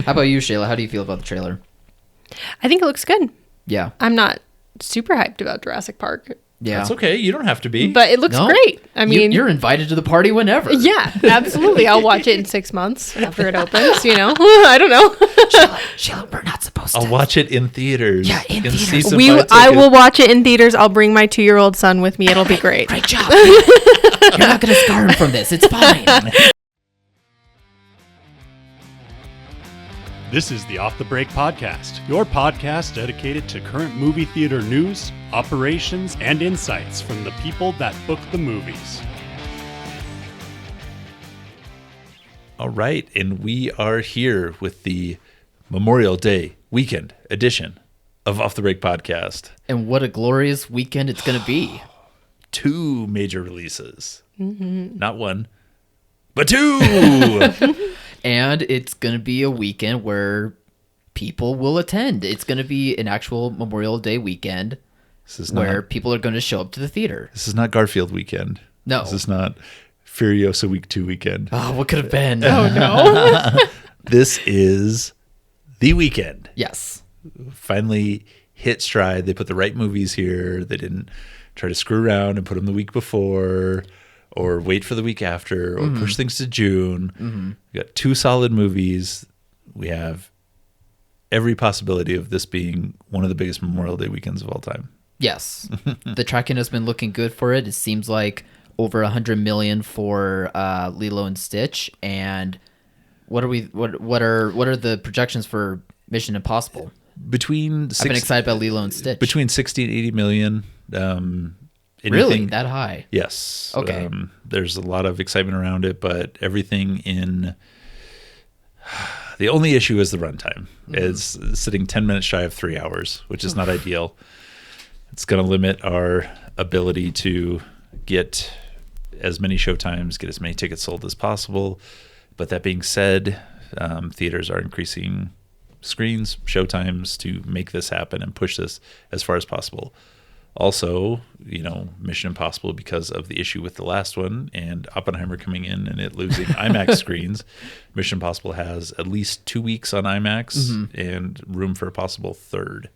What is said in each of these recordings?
How about you, Shayla? How do you feel about the trailer? I think it looks good. Yeah. I'm not super hyped about Jurassic Park, Yeah. That's okay. You don't have to be. but it looks great. I mean, you're invited to the party whenever. yeah, absolutely. I'll watch it in 6 months after it opens, I don't know. Shayla, we're not supposed to. I'll watch it in theaters. Yeah, in And theaters. see some buy I will tickets. watch it in theaters. I'll bring my 2-year-old son with me. It'll be great. Great job. You're not going to scar him from this. It's fine. This is the Off the Break Podcast, your podcast dedicated to current movie theater news, operations, and insights from the people that book the movies. All right, and we are here with the Memorial Day weekend edition of Off the Break Podcast. And what a glorious weekend it's going to be. 2 major releases. Not one, but 2. And it's going to be a weekend where people will attend. It's going to be an actual Memorial Day weekend where people are going to show up to the theater. This is not Garfield weekend. No. This is not Furiosa Week 2 weekend. Oh, what could have been? Oh, no. This is the weekend. Yes. Finally hit stride. They put the right movies here. They didn't try to screw around and put them the week before or wait for the week after or push things to June. We got 2 solid movies. We have every possibility of this being one of the biggest Memorial Day weekends of all time. Yes. The tracking has been looking good for it. It seems like over 100 million for Lilo and Stitch. And what are the projections for Mission Impossible? I've been excited about Lilo and Stitch. Between 60 and 80 million. Really? That high? Yes. Okay. There's a lot of excitement around it, but everything in... The only issue is the runtime. It's sitting 10 minutes shy of 3 hours, which is not ideal. It's going to limit our ability to get as many showtimes, get as many tickets sold as possible. But that being said, theaters are increasing screens, showtimes to make this happen and push this as far as possible. Also, Mission Impossible, because of the issue with the last one and Oppenheimer coming in and it losing IMAX screens, Mission Impossible has at least 2 weeks on IMAX and room for a possible third,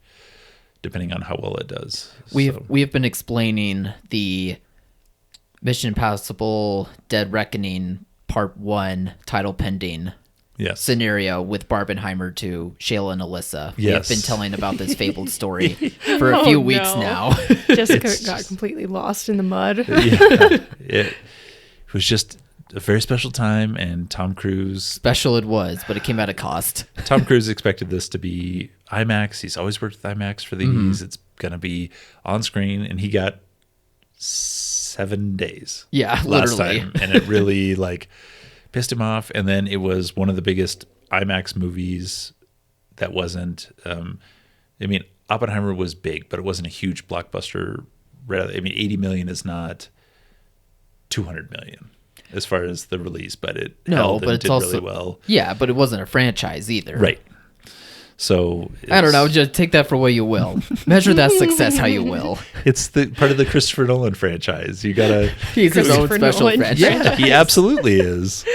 depending on how well it does. We have been explaining the Mission Impossible Dead Reckoning Part 1 title pending scenario with Barbenheimer to Shayla and Alyssa. We have been telling about this fabled story for a few weeks now. Jessica got completely lost in the mud. It was just a very special time, and Tom Cruise... Special it was, but it came at a cost. Tom Cruise expected this to be IMAX. He's always worked with IMAX for these. It's going to be on screen, and he got 7 days. Yeah, last literally. time, and it really pissed him off. And then it was one of the biggest IMAX movies that wasn't... Oppenheimer was big, but it wasn't a huge blockbuster. 80 million is not 200 million as far as the release, but it held and did really well. Yeah, but it wasn't a franchise either. Right. So I don't know. Just take that for what you will. Measure that success how you will. It's the part of the Christopher Nolan franchise. You gotta. He's his own special Nolan. franchise. Yeah, he absolutely is.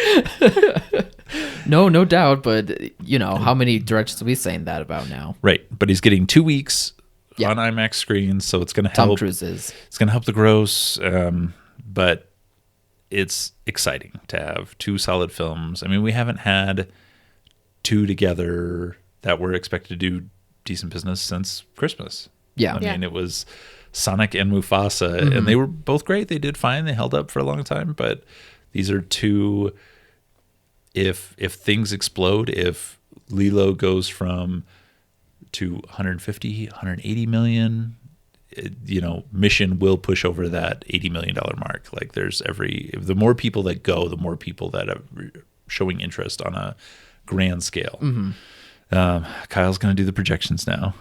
No doubt. But how many directions are we saying that about now? Right, but he's getting 2 weeks on IMAX screens, so it's going to help. Tom Cruise is. It's going to help the gross, but it's exciting to have 2 solid films. We haven't had 2 together that were expected to do decent business since Christmas. Yeah. It was Sonic and Mufasa, and they were both great. They did fine. They held up for a long time, but these are 2. If things explode, if Lilo goes from to 150, 180 million, Mission will push over that $80 million mark. The more people that go, the more people that are showing interest on a grand scale. Kyle's going to do the projections now.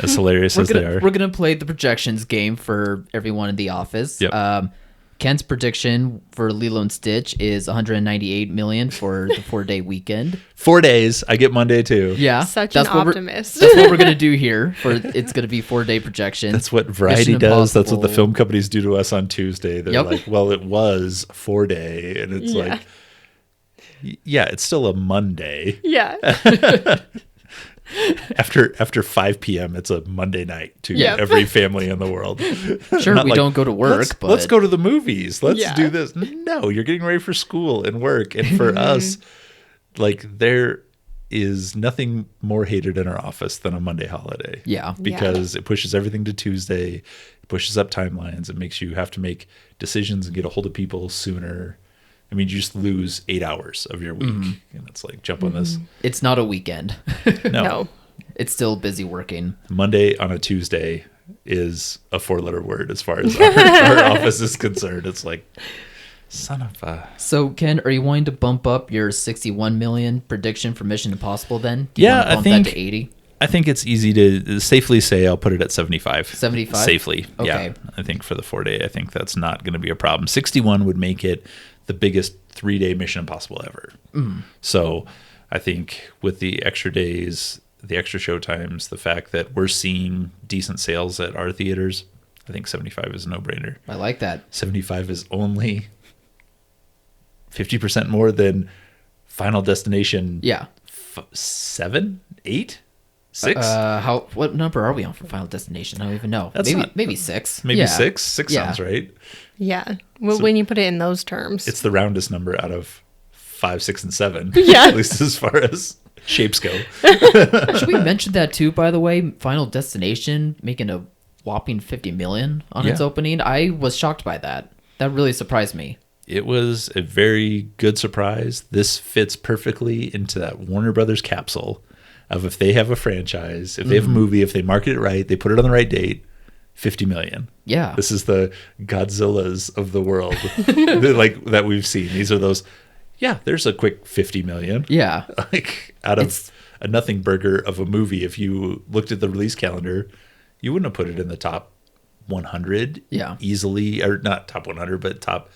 As hilarious as they are. We're going to play the projections game for everyone in the office. Yep. Ken's prediction for Lilo and Stitch is 198 million for the 4-day weekend. 4 days. I get Monday too. Yeah. Such an optimist. That's what we're going to do here. It's going to be 4-day projection. That's what Variety does. That's what the film companies do to us on Tuesday. They're like, well, it was 4-day. And it's Yeah, it's still a Monday. Yeah. After 5 p.m., it's a Monday night to every family in the world. Sure, we don't go to work, but let's go to the movies. Let's do this. No, you're getting ready for school and work. And for us, like, there is nothing more hated in our office than a Monday holiday. Yeah. Because it pushes everything to Tuesday, it pushes up timelines, it makes you have to make decisions and get a hold of people sooner. I mean, you just lose 8 hours of your week. And it's like, jump on this. It's not a weekend. No. It's still busy working. Monday on a Tuesday is a 4-letter word as far as our office is concerned. It's like, son of a... So, Ken, are you wanting to bump up your 61 million prediction for Mission Impossible then? Do you want to bump that to 80? I think it's easy to safely say I'll put it at 75. 75? Safely, okay. Yeah. I think for the 4-day, I think that's not going to be a problem. 61 would make it the biggest 3-day Mission Impossible ever. So I think with the extra days, the extra show times, the fact that we're seeing decent sales at our theaters, I think 75 is a no-brainer. I like that. 75 is only 50% more than Final Destination. Yeah. 7, 8, 6. What number are we on for Final Destination? I don't even know. Maybe 6. Maybe 6. 6 sounds right. Yeah. Well, when you put it in those terms, it's the roundest number out of 5, 6, and 7. Yeah. At least as far as shapes go. Should we mention that too? By the way, Final Destination making a whopping 50 million on its opening. I was shocked by that. That really surprised me. It was a very good surprise. This fits perfectly into that Warner Brothers capsule of if they have a franchise, if they have a movie, if they market it right, they put it on the right date, 50 million. Yeah. This is the Godzillas of the world like that we've seen. These are those, there's a quick 50 million. Yeah. Like out of a nothing burger of a movie, if you looked at the release calendar, you wouldn't have put it in the top 100 easily, or not top 100, but top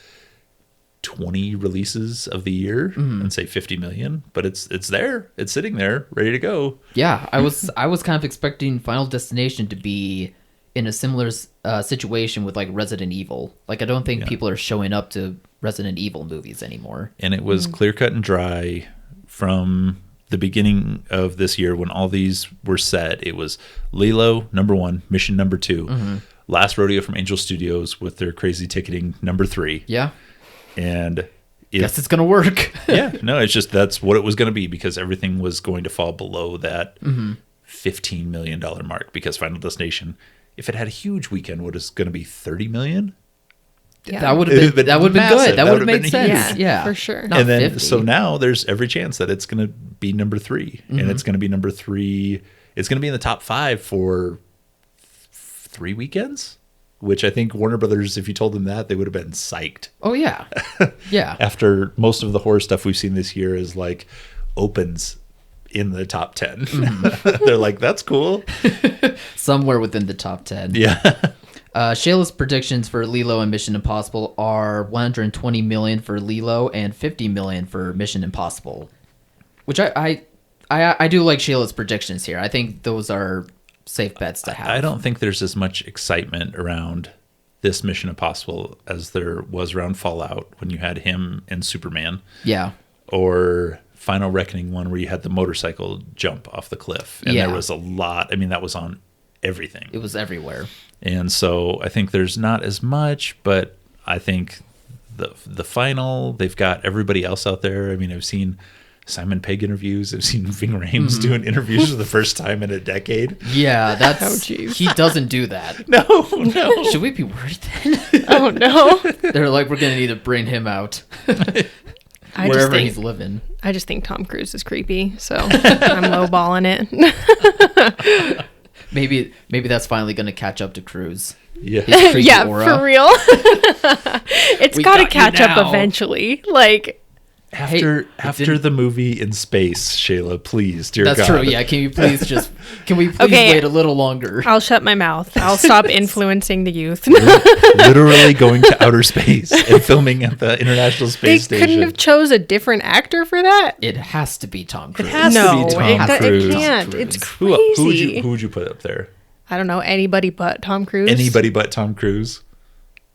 20 releases of the year and say 50 million, but it's there, it's sitting there ready to go. Yeah, I was kind of expecting Final Destination to be in a similar situation with like Resident Evil. Like, I don't think people are showing up to Resident Evil movies anymore. And it was clear cut and dry from the beginning of this year when all these were set. It was Lilo #1, Mission #2, Last Rodeo from Angel Studios with their crazy ticketing #3. Yeah. And guess it's gonna work. It's just that's what it was going to be, because everything was going to fall below that $15 million mark, because Final Destination, if it had a huge weekend, what is going to be 30 million? Yeah. That would have been good. That would have made sense. Yeah, for sure. Not and then 50. So now there's every chance that it's going to be #3, and it's going to be #3. It's going to be in the top 5 for 3 weekends. Which I think Warner Brothers, if you told them that, they would have been psyched. Oh, yeah. Yeah. After most of the horror stuff we've seen this year is like opens in the top 10. They're like, that's cool. Somewhere within the top 10. Yeah. Shayla's predictions for Lilo and Mission Impossible are 120 million for Lilo and 50 million for Mission Impossible. Which I do like Shayla's predictions here. I think those are safe bets to have. I don't think there's as much excitement around this Mission Impossible as there was around Fallout when you had him and Superman. Yeah. Or Final Reckoning one where you had the motorcycle jump off the cliff. And there was a lot. I mean, that was on everything. It was everywhere. And so I think there's not as much, but I think the final, they've got everybody else out there. I mean, I've seen Simon Pegg interviews. I've seen Ving Rhames doing interviews for the first time in a decade. Yeah, that's he doesn't do that. No. Should we be worried then? Oh no. They're like, we're gonna need to bring him out wherever he's living. I just think Tom Cruise is creepy, so I'm lowballing it. Maybe that's finally gonna catch up to Cruise. Yeah, aura. For real. It's got to catch up eventually. Like. After the movie in space, Shayla, please, dear God. That's true. Yeah, can we please wait a little longer? I'll shut my mouth. I'll stop influencing the youth. Literally going to outer space and filming at the International Space Station. They couldn't have chose a different actor for that. It has to be Tom Cruise. It has to be Tom Cruise. It can't. It's crazy. Who would you put up there? I don't know. Anybody but Tom Cruise. Anybody but Tom Cruise.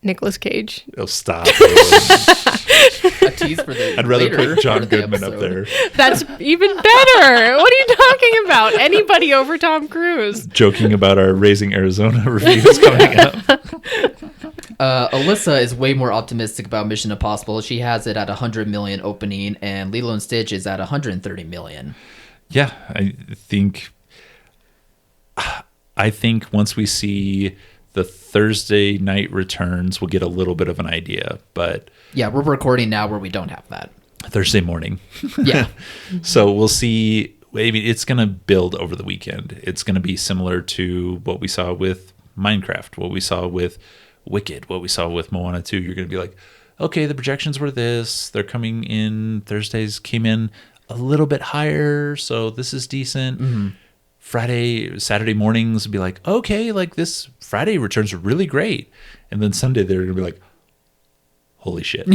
Nicolas Cage. Oh, stop. A tease for the I'd rather later put John part of the Goodman up episode. there. That's even better. What are you talking about? Anybody over Tom Cruise? Joking about our Raising Arizona reviews coming up. Alyssa is way more optimistic about Mission Impossible. She has it at 100 million opening, and Lilo and Stitch is at 130 million. Yeah, I think once we see the Thursday night returns, we'll get a little bit of an idea. But yeah, we're recording now where we don't have that. Thursday morning. Yeah. So we'll see. Maybe it's going to build over the weekend. It's going to be similar to what we saw with Minecraft, what we saw with Wicked, what we saw with Moana 2. You're going to be like, okay, the projections were this. They're coming in. Thursdays came in a little bit higher, so this is decent. Mm-hmm. Saturday mornings would be like, okay, like this Friday returns are really great. And then Sunday they're going to be like, holy shit.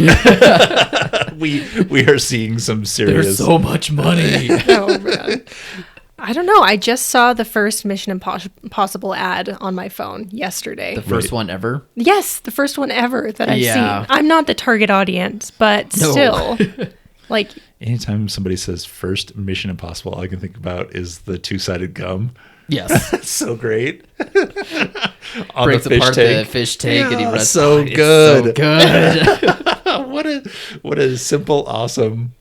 we are seeing some serious... There's so much money. Oh, man. I don't know. I just saw the first Mission Impossible ad on my phone yesterday. The first one ever? Yes, the first one ever that I've Yeah. seen. I'm not the target audience, but still. Like, anytime somebody says first Mission Impossible, all I can think about is the two-sided gum. Yes. It's so great. On Breaks the fish apart tank. the fish tank and he rests. So It's good. so good. what a simple, awesome.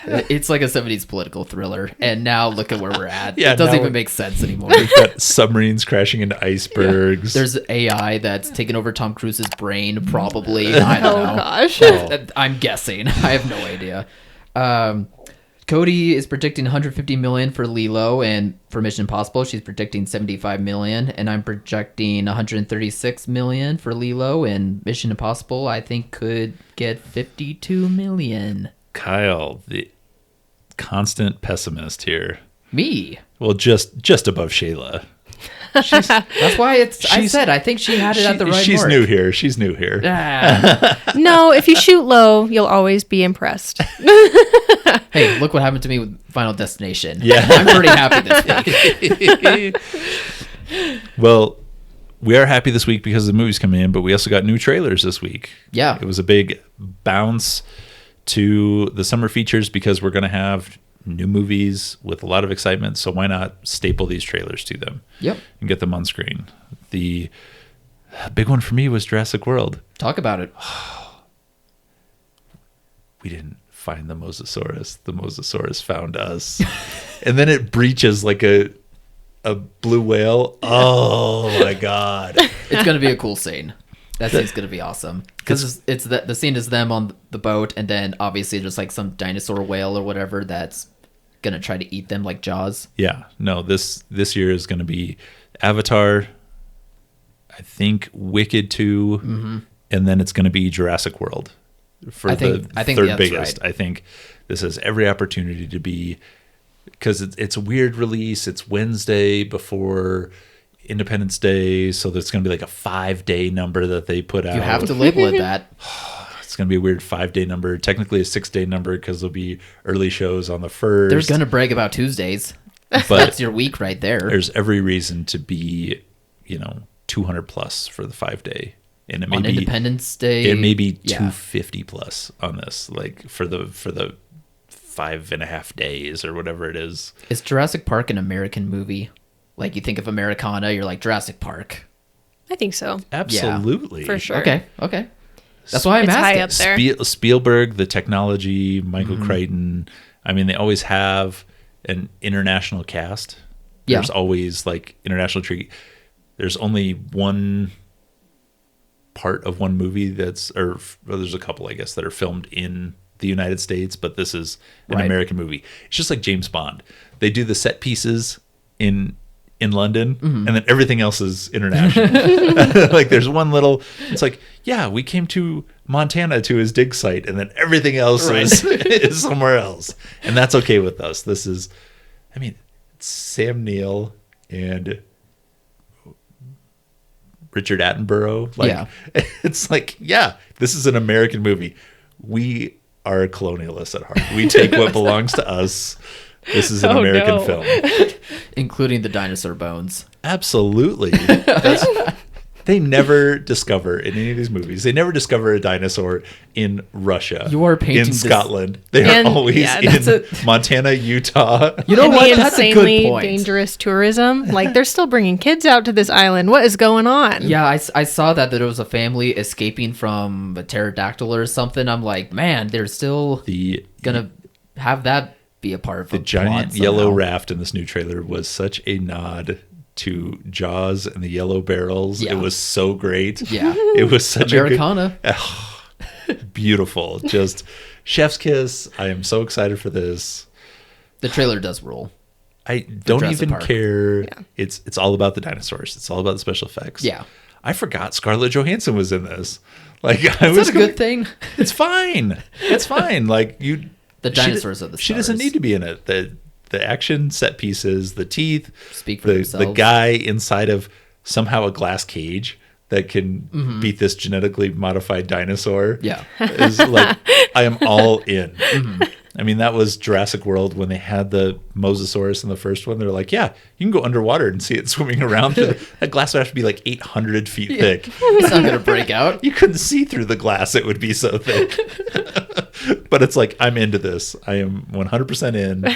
It's like a 70s political thriller. And now look at where we're at. Yeah, it doesn't now even make sense anymore. We've got submarines crashing into icebergs. There's AI that's taken over Tom Cruise's brain, probably. I don't know. gosh. I'm guessing. I have no idea. Cody is predicting 150 million for Lilo, and for Mission Impossible, she's predicting 75 million, and I'm projecting 136 million for Lilo, and Mission Impossible, I think, could get 52 million. Kyle, the constant pessimist here. Me. Well, just above Shayla. That's why I said I think she had it at the right She's mark. new here. She's new here. No, if you shoot low, you'll always be impressed. Hey, look what happened to me with Final Destination. Yeah. I'm pretty happy this week. Well, we are happy this week because the movie's coming in, but we also got new trailers this week. Yeah. It was a big bounce to the summer features because we're going to have new movies with a lot of excitement, so why not staple these trailers to them? Yep. And get them on screen. The big one for me was Jurassic World. Talk about it. We didn't find the Mosasaurus. The Mosasaurus found us. And then it breaches like a blue whale. Oh my God. It's going to be a cool scene. That scene's going to be awesome. Because it's the scene is them on the boat, and then obviously there's like some dinosaur whale or whatever that's going to try to eat them like Jaws. Yeah. No, this year is going to be Avatar, I think Wicked 2, and then it's going to be Jurassic World for I think third that's biggest. right. I think this has every opportunity to be, because it's a weird release. It's Wednesday before Independence Day, so there's going to be like a 5-day number that they put out. You have to label it that. It's going to be a weird 5-day number, technically a 6-day number because there'll be early shows on the 1st. They're going to brag about Tuesdays. But That's your week right there. there's every reason to be, 200 plus for the 5 day, and it may On be Independence Day. It may be yeah. 250 plus on this, like for the 5.5 days or whatever it is. Is Jurassic Park an American movie? Like you think of Americana, you're like Jurassic Park. I think so. Absolutely, For sure. Okay. That's why I'm It's high asking. up there. Spielberg, the technology, Michael Crichton. I mean, they always have an international cast. Yeah. There's always like international treaty. There's only one part of one movie there's a couple, I guess, that are filmed in the United States, but this is an Right. American movie. It's just like James Bond. They do the set pieces in London, and then everything else is international. Like there's one little, it's like, yeah, we came to Montana to his dig site, and then everything else is somewhere else. And that's okay with us. This is, I mean, it's Sam Neill and Richard Attenborough. Like, Yeah. It's like, yeah, this is an American movie. We are colonialists at heart. We take what belongs to us. This is an Oh, American no. film. Including the dinosaur bones. Absolutely. They never discover in any of these movies. They never discover a dinosaur in Russia. You are painting in this- Scotland. They are always in Montana, Utah. You know and what? the That's a insanely good point. dangerous tourism. Like, they're still bringing kids out to this island. What is going on? Yeah, I saw that there was a family escaping from a pterodactyl or something. I'm like, man, they're still gonna have that be a part of the giant yellow raft in this new trailer was such a nod to Jaws and the yellow barrels. Yeah. It was so great. Yeah. It was such Americana. a good, beautiful, just chef's kiss. I am so excited for this. The trailer does rule. I don't Jurassic even Park. care. Yeah. It's all about the dinosaurs. It's all about the special effects. Yeah. I forgot Scarlett Johansson was in this. Like, Is that a good thing? It's fine. It's fine. Like, The dinosaurs are the She doesn't stars. need to be in it. The action set pieces, the teeth, Speak for the themselves. guy inside of somehow a glass cage that can beat this genetically modified dinosaur. Yeah. Is like, I am all in. I mean, that was Jurassic World when they had the Mosasaurus in the first one. They're like, yeah, you can go underwater and see it swimming around. That glass would have to be like 800 feet thick. It's not gonna break out. You couldn't see through the glass. It would be so thick. But it's like, I'm into this. I am 100% in.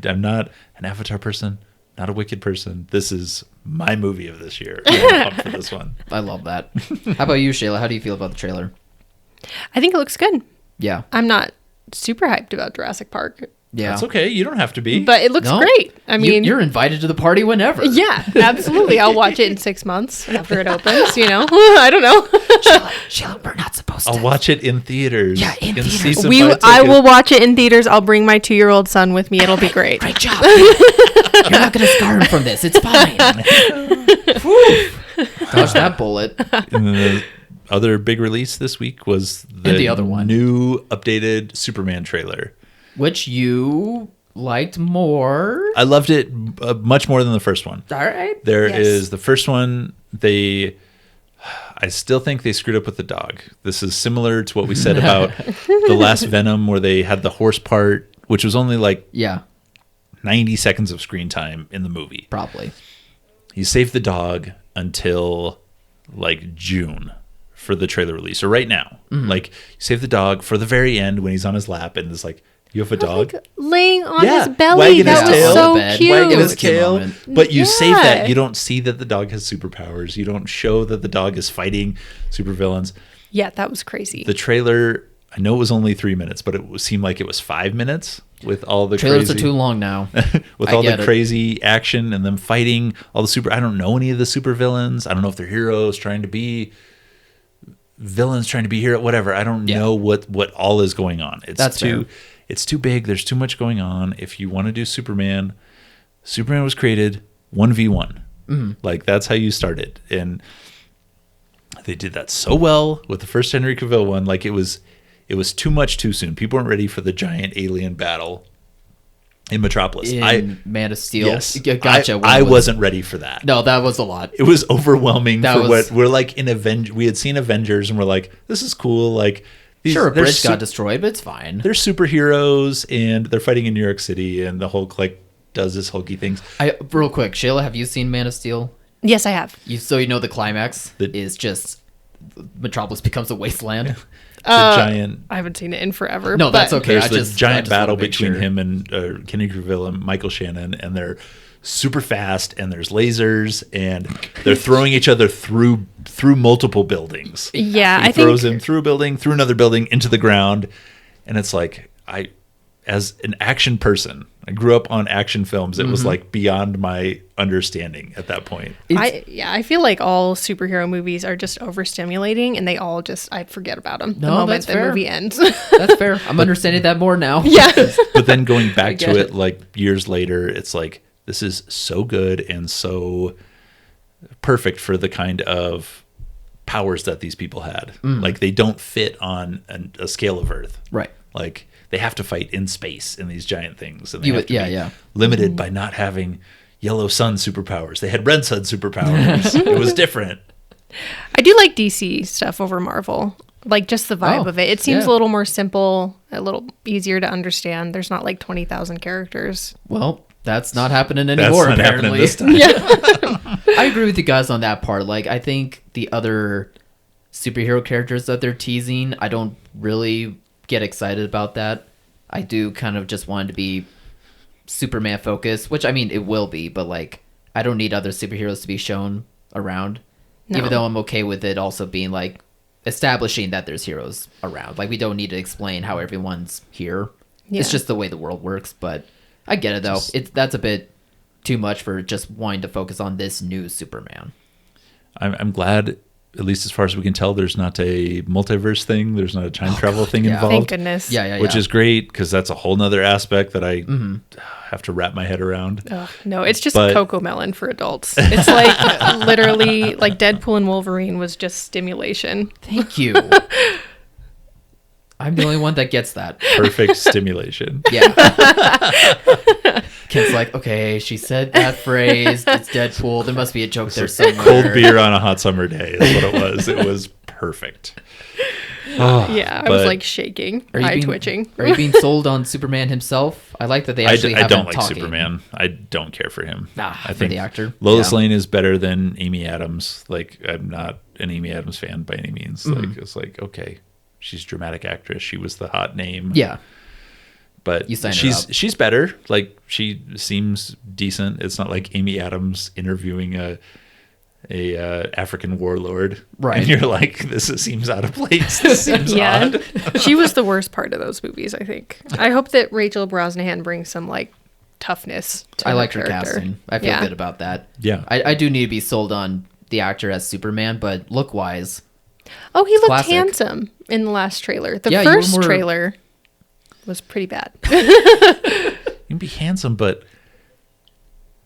I'm not an Avatar person, not a Wicked person. This is my movie of this year. I'm pumped for this one. I love that. How about you, Shayla? How do you feel about the trailer? I think it looks good. Yeah. I'm not super hyped about Jurassic Park, Yeah. That's okay. You don't have to be. but it looks No. great. I mean, you're invited to the party whenever. yeah, absolutely. I'll watch it in 6 months after it opens, I don't know. Shayla, we're not supposed to. I'll watch it in theaters. Yeah, in You can see theaters. some I fight will tickets. watch it in theaters. I'll bring my 2-year-old son with me. It'll be great. Great job. You're not gonna scar him from this. It's fine. Dodge that bullet. And the other big release this week was the other one. new updated Superman trailer. Which you liked more. I loved it much more than the first one. All right. There Yes. is the first one. I still think they screwed up with the dog. This is similar to what we said about the last Venom, where they had the horse part, which was only like Yeah, 90 seconds of screen time in the movie. probably. You saved the dog until like June for the trailer release, or right now. Like, you save the dog for the very end when he's on his lap and it's like, you have a dog? Like, laying on Yeah, his belly. wagging That his was tail. so Bed, cute. Wagging his Cute tail. moment. But you save Yeah. that. You don't see that the dog has superpowers. You don't show that the dog is fighting supervillains. Yeah, that was crazy. The trailer, I know it was only 3 minutes, but seemed like it was 5 minutes with all the Trailers crazy, are too long now. with I all the get it. crazy action and them fighting all the super. I don't know any of the supervillains. I don't know if they're heroes trying to be villains, trying to be hero, whatever. I don't know what all is going on. That's fair. It's too big. There's too much going on. If you want to do Superman was created 1v1. Like, that's how you started. And they did that so well with the first Henry Cavill one. Like, it was too much too soon. People weren't ready for the giant alien battle in Metropolis. In Man of Steel. Yes. Gotcha. I wasn't ready for that. No, that was a lot. It was overwhelming That for was- what we're like in we had seen Avengers and we're like, this is cool. Like, Sure, a they're bridge got destroyed, but it's fine. they're superheroes and they're fighting in New York City and the Hulk like does this hulky things. Real quick, Shayla, have you seen Man of Steel? Yes, I have. So you know the climax is just Metropolis becomes a wasteland. The giant. I haven't seen it in forever. No, that's but- okay. There's the giant battle wanna make between sure. him and Kenny Cavill and Michael Shannon, and they're super fast, and there's lasers, and they're throwing each other through multiple buildings. Yeah, He I throws think him through a building, through another building, into the ground, and it's like as an action person, I grew up on action films. It was like beyond my understanding at that point. I feel like all superhero movies are just overstimulating, and they all just I forget about them the No, moment that's the fair. movie ends. That's fair. I'm understanding that more now. Yeah, But then going back get to it. it like years later, it's like, this is so good and so perfect for the kind of powers that these people had. Like, they don't fit on a scale of Earth. Right. Like, they have to fight in space in these giant things. And they You have would- to yeah, be yeah. limited by not having yellow sun superpowers. They had red sun superpowers. It was different. I do like DC stuff over Marvel. Like, just the vibe Oh, of it. It seems yeah. a little more simple, a little easier to understand. There's not like 20,000 characters. Well, That's not happening anymore, That's not apparently. happening this time. I agree with you guys on that part. Like, I think the other superhero characters that they're teasing, I don't really get excited about that. I do kind of just want it to be Superman focused, which, I mean, it will be, but, like, I don't need other superheroes to be shown around. No. Even though I'm okay with it also being, like, establishing that there's heroes around. Like, we don't need to explain how everyone's here. Yeah. It's just the way the world works, but I get it, though. That's a bit too much for just wanting to focus on this new Superman. I'm glad, at least as far as we can tell, there's not a multiverse thing. There's not a time travel thing involved. Thank goodness. Yeah. Which is great, because that's a whole nother aspect that I have to wrap my head around. No, it's just Cocomelon for adults. It's like literally like Deadpool and Wolverine was just stimulation. Thank you. I'm the only one that gets that. Perfect stimulation. Yeah. Kent's like, okay, she said that phrase. It's Deadpool. There must be a joke there somewhere. Cold beer on a hot summer day is what it was. It was perfect. I was like shaking, eye twitching. Are you being sold on Superman himself? I like that they actually have him don't like talking. Superman. I don't care for him. I think the actor. Lois Lane is better than Amy Adams. Like, I'm not an Amy Adams fan by any means. Like, it's like, okay, she's a dramatic actress. She was the hot name. Yeah. But she's better. Like, she seems decent. It's not like Amy Adams interviewing a African warlord, right? And you're like, this seems out of place. This seems odd. She was the worst part of those movies, I think. I hope that Rachel Brosnahan brings some like toughness to I like her casting. I feel good about that. Yeah, I do need to be sold on the actor as Superman, but look wise, he looked handsome in the last trailer. The first trailer was pretty bad. You can be handsome, but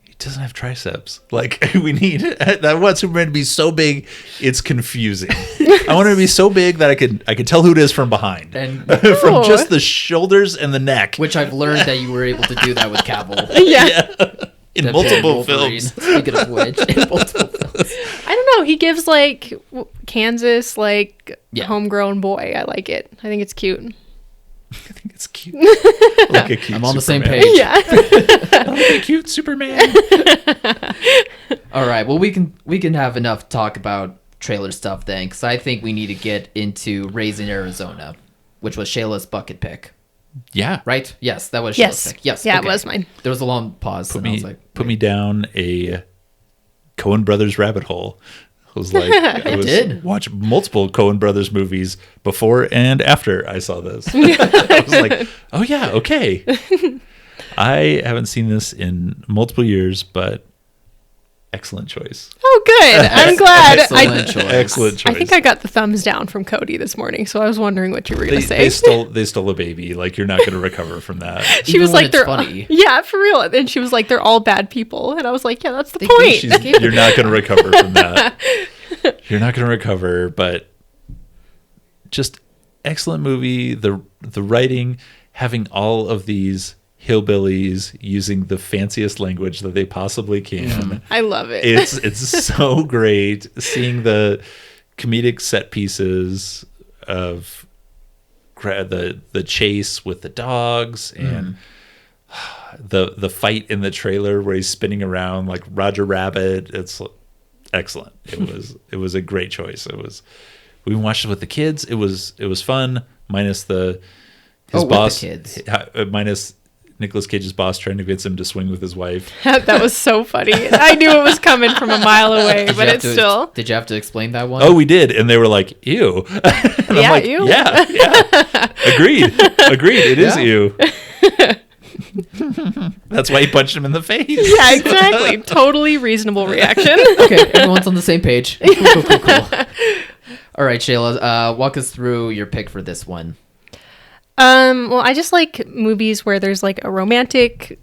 he doesn't have triceps. Like, we need I want Superman to be so big it's confusing. I want him to be so big that I could tell who it is from behind, and from just the shoulders and the neck. Which I've learned that you were able to do that with Cavill. Yeah. In multiple films. Speaking of which, in multiple films. I don't know. He gives like Kansas homegrown boy. I like it. I think it's cute. I think it's cute. Like a cute I'm on Superman. the same page. Yeah. Like a cute Superman. All right. Well, we can have enough talk about trailer stuff then, because I think we need to get into Raising Arizona, which was Shayla's bucket pick. Yeah. Right? Yes, that was Shayla's pick. Yes. Yeah, okay. It was mine. There was a long pause. Put me down a Coen Brothers rabbit hole. I was like, watch multiple Coen Brothers movies before and after I saw this. I was like, oh yeah, okay. I haven't seen this in multiple years, but excellent choice. Oh, good. I'm glad. Excellent choice. I think I got the thumbs down from Cody this morning, so I was wondering what you were going to say. They stole a baby. Like, you're not going to recover from that. She was like, they're funny. Yeah, for real. And she was like, they're all bad people. And I was like, yeah, that's the point. You're not going to recover from that. You're not going to recover, but just excellent movie. The writing, having all of these hillbillies using the fanciest language that they possibly can. I love it. It's so great seeing the comedic set pieces of the chase with the dogs and the fight in the trailer where he's spinning around like Roger Rabbit. It's excellent. It was a great choice. We watched it with the kids. It was fun, minus his boss, with the kids. Minus Nicolas Cage's boss trying to get him to swing with his wife. That was so funny. I knew it was coming from a mile away, but it's still. Did you have to explain that one? Oh, we did, and they were like, "Ew." And yeah, I'm like, ew. Yeah. Agreed. It is ew. That's why he punched him in the face. Yeah, exactly. Totally reasonable reaction. Okay, everyone's on the same page. Cool. All right, Shayla, walk us through your pick for this one. Well, I just like movies where there's like a romantic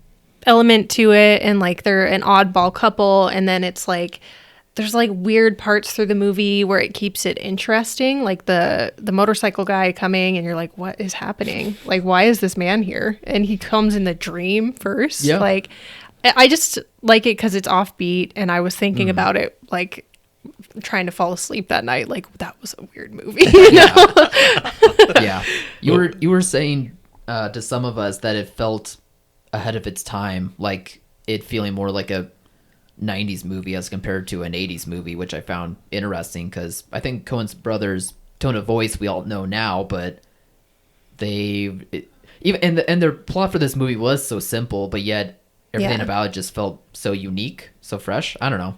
element to it and like they're an oddball couple, and then it's like there's like weird parts through the movie where it keeps it interesting, like the motorcycle guy coming and you're like, what is happening? Like, why is this man here? And he comes in the dream first. Yeah. Like, I just like it because it's offbeat, and I was thinking about it like trying to fall asleep that night. Like, that was a weird movie. You know? Yeah. You were saying to some of us that it felt ahead of its time. Like, it feeling more like a 90s movie as compared to an 80s movie, which I found interesting because I think Coen's brothers' tone of voice we all know now, but and their plot for this movie was so simple, but yet everything about it just felt so unique, so fresh. I don't know.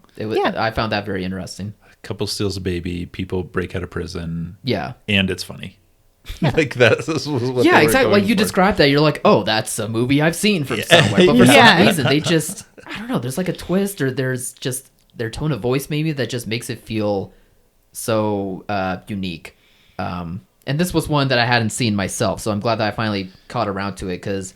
I found that very interesting. A couple steals a baby, people break out of prison. Yeah. And it's funny. Like this was what yeah, exactly. Like you described that, you're like, oh, that's a movie I've seen from somewhere. But for some reason, they just, I don't know, there's like a twist, or there's just their tone of voice maybe that just makes it feel so unique. And this was one that I hadn't seen myself, so I'm glad that I finally caught around to it, because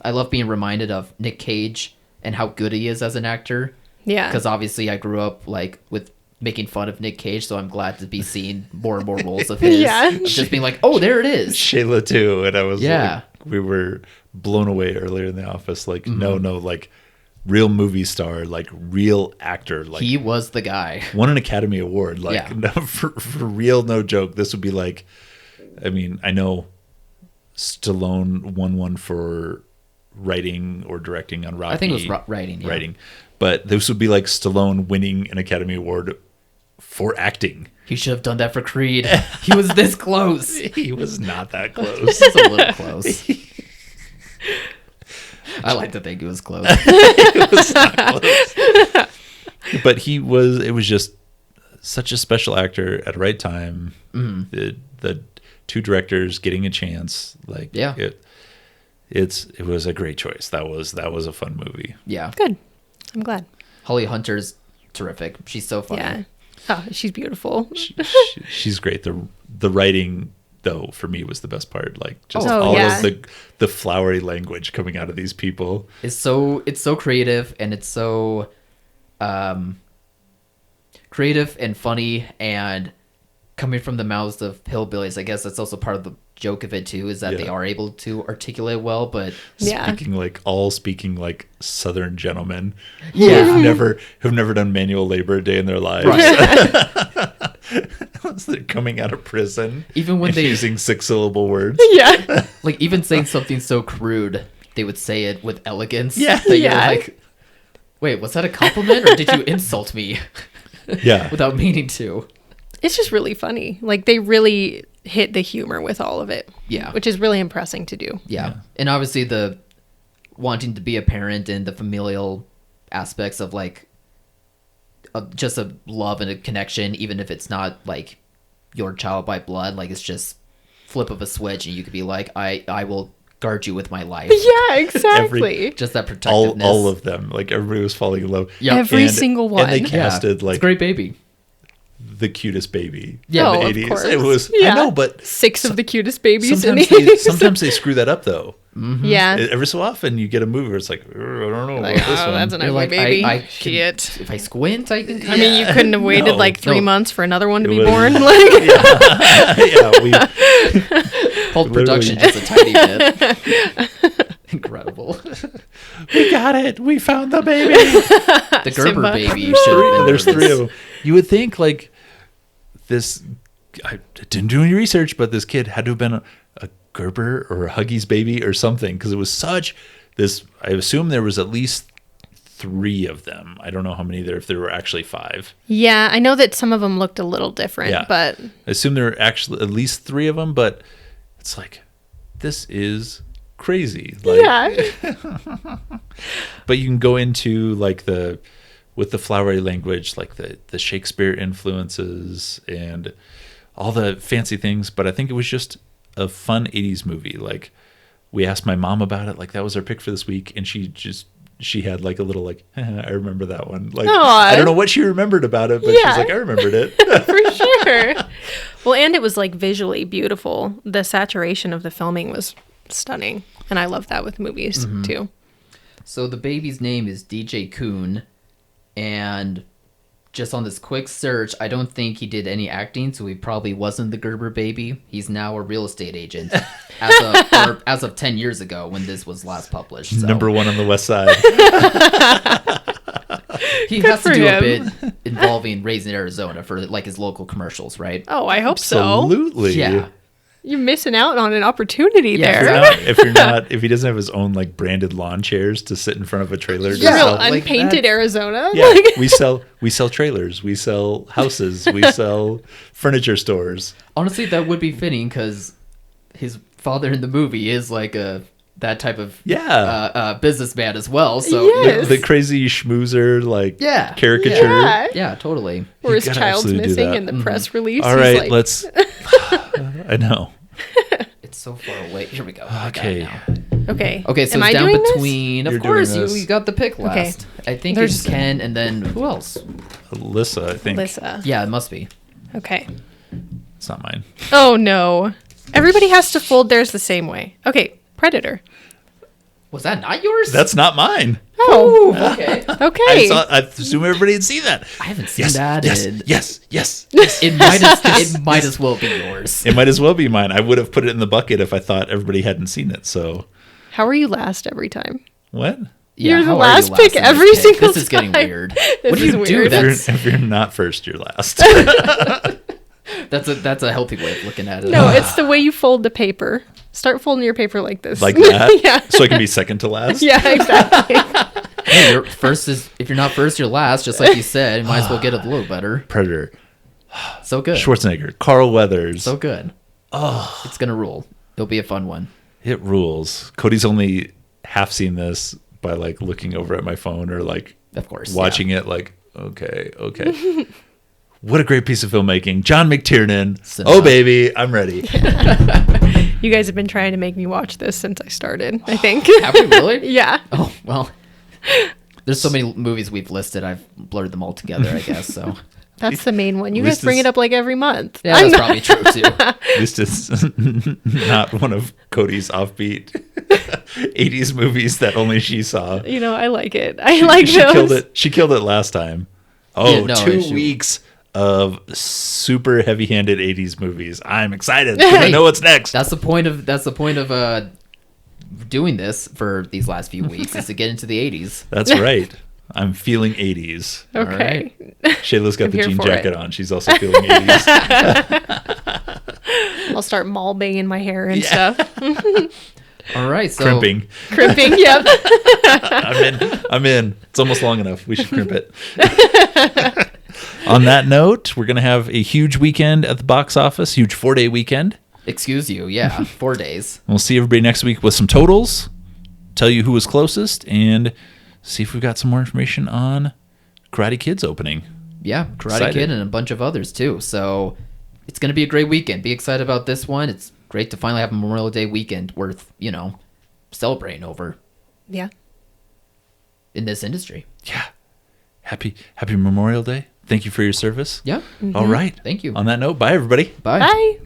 I love being reminded of Nick Cage and how good he is as an actor. Yeah. Because obviously I grew up like with making fun of Nick Cage, so I'm glad to be seeing more and more roles of his. Just being like, oh, there it is. Shayla too, and I was like, we were blown away earlier in the office. Like, no, like real movie star, like real actor. Like he was the guy. Won an Academy Award. Like no, for real, no joke. This would be like, I mean, I know Stallone won one for writing or directing on Rocky. I think it was writing. Yeah. Writing. But this would be like Stallone winning an Academy Award for acting. He should have done that for Creed. He was this close. He was not that close. Just a little close. I like to think it was close. It was not close. But it was just such a special actor at the right time. Mm-hmm. The two directors getting a chance. Like, it was a great choice. That was a fun movie. Yeah. Good. I'm glad. Holly Hunter's terrific. She's so funny. Yeah. Oh, she's beautiful. She's great. The writing, though, for me was the best part. Like just of the flowery language coming out of these people. It's so creative, and it's so creative and funny, and coming from the mouths of hillbillies. I guess that's also part of the joke of it too, is that they are able to articulate well, but speaking like Southern gentlemen who've never done manual labor a day in their lives. Right. Once they're coming out of prison, even when they're using 6-syllable words. Yeah. Like even saying something so crude, they would say it with elegance. Yeah. That you're like, wait, was that a compliment or did you insult me? Yeah. Without meaning to. It's just really funny. Like they really hit the humor with all of it. Yeah. Which is really impressive to do. Yeah. And obviously the wanting to be a parent and the familial aspects of like just a love and a connection, even if it's not like your child by blood, like it's just flip of a switch and you could be like, I will guard you with my life. Yeah, exactly. Just that protectiveness. All of them. Like everybody was falling in love. Yeah. Every single one. And they casted like it's a great baby. The cutest baby. Yeah, in the 80s. Of course. It was. Yeah. I know, but 6 of the cutest babies in the 80s. Sometimes they screw that up though. Mm-hmm. Yeah. Every so often you get a movie where it's like, I don't know like, about this one. That's an ugly baby. Shit. If I squint, I can. I mean, you couldn't have waited like 3 months for another one to be born. Hold production just a tiny bit. Incredible. We got it. We found the baby. The Gerber Simba. baby should have been. There's 3 of them. You would think like this. I didn't do any research, but this kid had to have been a Gerber or a Huggies baby or something, because it was such this. I assume there was at least 3 of them. I don't know how many there, if there were actually 5. Yeah, I know that some of them looked a little different, but I assume there were actually at least 3 of them. But it's like, this is crazy. Like, but you can go into like with the flowery language, like the Shakespeare influences and all the fancy things. But I think it was just a fun 80s movie. Like, we asked my mom about it, like that was our pick for this week, and she had like a little like, I remember that one. Like, I don't know what she remembered about it, but she's like, I remembered it. For sure. Well, and it was like visually beautiful. The saturation of the filming was stunning, and I love that with movies too. So the baby's name is DJ Kuhn, and just on this quick search, I don't think he did any acting, so he probably wasn't the Gerber baby. He's now a real estate agent as of 10 years ago when this was last published. So. Number 1 on the West Side. He has to do a bit involving Raising Arizona for like his local commercials, right? Oh, I hope so. Absolutely. Yeah. You're missing out on an opportunity there. If he doesn't have his own like branded lawn chairs to sit in front of a trailer, to Real sell, unpainted Arizona. yeah, we sell trailers, we sell houses, we sell furniture stores. Honestly, that would be fitting because his father in the movie is like that type of businessman as well. So Yes. the crazy schmoozer caricature. Yeah. Totally. Or his child's missing in the press release. All right, let's. I know. It's so far away. Here we go. Okay. Okay. Okay, so Am it's I down doing between. You're Of course, doing this. you got the pick last. I think it's Ken, and then who else? Alyssa, I think. Lissa. Yeah, it must be. Okay. It's not mine. Oh no. Everybody has to fold theirs the same way. Okay. Predator. Was that not yours? That's not mine. Oh. Okay. Okay. I assume everybody had seen that. I haven't seen that. Yes. It might as well be yours. It might as well be mine. I would have put it in the bucket if I thought everybody hadn't seen it. So. How are you last every time? What? Yeah, You're the how are last you pick in every this single This is getting time. weird. This What do you is do? weird. If you're not first, you're last. That's a healthy way of looking at it. No, it's the way you fold the paper. Start folding your paper like this. Like that? Yeah. So I can be second to last? Yeah, exactly. Hey, if you're not first, you're last. Just like you said, you might as well get it a little better. Predator. So good. Schwarzenegger. Carl Weathers. So good. Oh, it's gonna rule. It'll be a fun one. It rules. Cody's only half seen this by like looking over at my phone or like Of course. watching it like, okay. What a great piece of filmmaking. John McTiernan. Oh, baby, I'm ready. You guys have been trying to make me watch this since I started, I think. Have we really? Yeah. Oh, well. There's so many movies we've listed. I've blurred them all together, I guess. So That's the main one. You At guys least bring it it's- up like every month. yeah, that's probably true too. At least it's not one of Cody's offbeat 80s movies that only she saw. You know, I like it. I like She those. killed it. She killed it last time. Oh, Yeah, no, 2 she- weeks of super heavy-handed 80s movies. I'm excited. I know what's next. That's the point of doing this for these last few weeks is to get into the 80s. That's right. I'm feeling 80s. Okay. Shayla's got I'm the here jean for jacket it. on. She's also feeling 80s. I'll start mall banging my hair and stuff. All right, so Crimping. Crimping, yep. I'm in. It's almost long enough. We should crimp it. On that note, we're going to have a huge weekend at the box office, huge 4-day weekend. excuse you, yeah, 4 days. We'll see everybody next week with some totals, tell you who was closest, and see if we've got some more information on Karate Kid's opening. Yeah, Karate Excited. Kid and a bunch of others too. So it's going to be a great weekend. Be excited about this one. It's great to finally have a Memorial Day weekend worth, celebrating over Yeah. in this industry. Yeah. Happy Memorial Day. Thank you for your service. Yeah. All right. Thank you. On that note, bye, everybody. Bye. Bye.